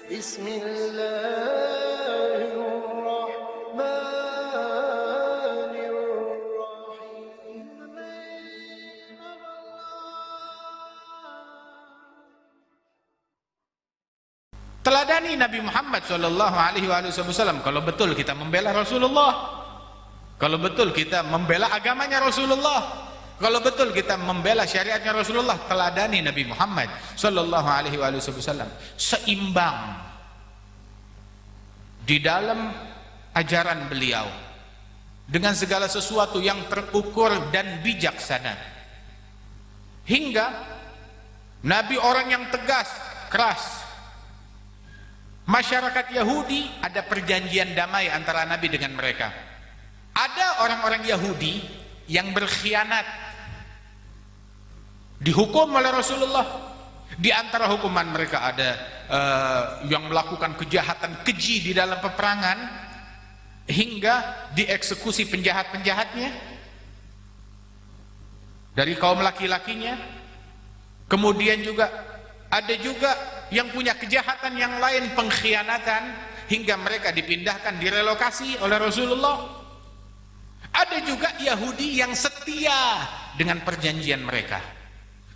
Bismillahirrahmanirrahim. Teladani Nabi Muhammad SAW. Kalau betul kita membela Rasulullah, kalau betul kita membela agamanya Rasulullah, kalau betul kita membela syariatnya Rasulullah, teladani Nabi Muhammad SAW. Seimbang di dalam ajaran beliau dengan segala sesuatu yang terukur dan bijaksana, hingga Nabi orang yang tegas, keras. Masyarakat Yahudi ada perjanjian damai antara Nabi dengan mereka. Ada orang-orang Yahudi yang berkhianat, dihukum oleh Rasulullah. Di antara hukuman mereka ada yang melakukan kejahatan keji di dalam peperangan hingga dieksekusi penjahat-penjahatnya dari kaum laki-lakinya. Kemudian juga ada yang punya kejahatan yang lain, pengkhianatan, hingga mereka dipindahkan, direlokasi oleh Rasulullah. Ada juga Yahudi yang setia dengan perjanjian mereka,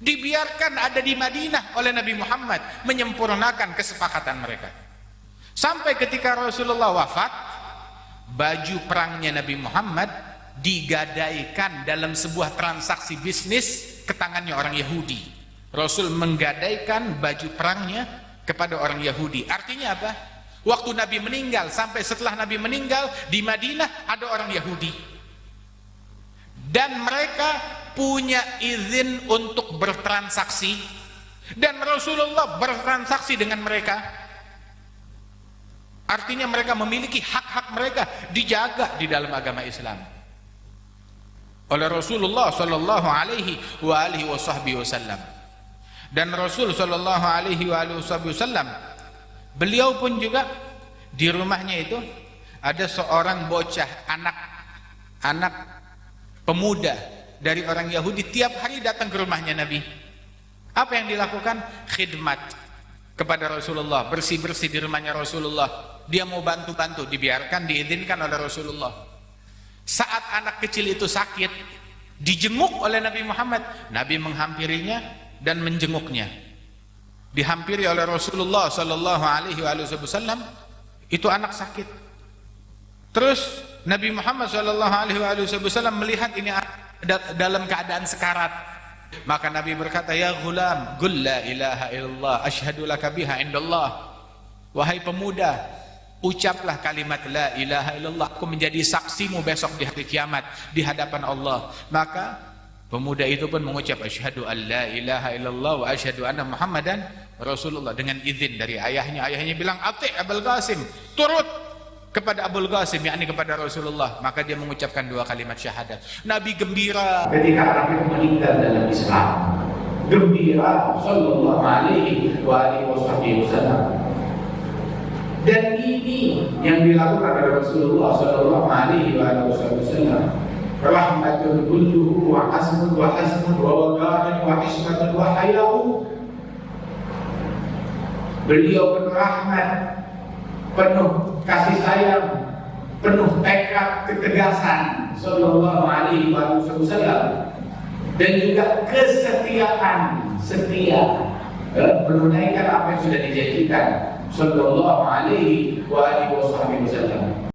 dibiarkan ada di Madinah oleh Nabi Muhammad, menyempurnakan kesepakatan mereka. Sampai ketika Rasulullah wafat, baju perangnya Nabi Muhammad digadaikan dalam sebuah transaksi bisnis ke tangannya orang Yahudi. Rasul menggadaikan baju perangnya kepada orang Yahudi. Artinya apa? Waktu Nabi meninggal sampai setelah Nabi meninggal, di Madinah ada orang Yahudi, dan mereka punya izin untuk bertransaksi, dan Rasulullah bertransaksi dengan mereka. Artinya mereka memiliki hak-hak mereka dijaga di dalam agama Islam oleh Rasulullah sallallahu alaihi wasallam. Dan Rasul sallallahu alaihi wasallam, beliau pun juga di rumahnya itu ada seorang bocah, anak pemuda dari orang Yahudi, tiap hari datang ke rumahnya Nabi. Apa yang dilakukan? Khidmat kepada Rasulullah, bersih-bersih di rumahnya Rasulullah. Dia mau bantu-bantu, dibiarkan, diizinkan oleh Rasulullah. Saat anak kecil itu sakit, dijenguk oleh Nabi Muhammad, Nabi menghampirinya dan menjenguknya. Dihampiri oleh Rasulullah sallallahu alaihi wasallam, itu anak sakit. Terus Nabi Muhammad sallallahu alaihi wasallam melihat ini dalam keadaan sekarat. Maka Nabi berkata, "Ya ghulam, qul la ilaha illallah asyhadu laka biha indallah." Wahai pemuda, ucaplah kalimat la ilaha illallah, aku menjadi saksimu besok di hari kiamat di hadapan Allah. Maka pemuda itu pun mengucap asyhadu an la ilaha illallah wa asyhadu anna Muhammadan Rasulullah dengan izin dari ayahnya. Ayahnya bilang, "Ati' Abul Qasim," turut kepada Abul Qasim, yakni kepada Rasulullah. Maka dia mengucapkan dua kalimat syahadat. Nabi gembira ketika anak itu meninggal dalam Islam. Gembira sallallahu alaihi wasallam. Dan ini yang dilakukan oleh Rasulullah sallallahu alaihi wasallam. Rahmatun kulluhu wa hasmun wa waqarun wa hismatun wa hayau. Beliau penuh rahmat, penuh kasih sayang, penuh tekad ketegasan sallallahu alaihi wasallam, dan juga kesetiaan, setia menunaikan apa yang sudah dijanjikan sallallahu alaihi wasallam.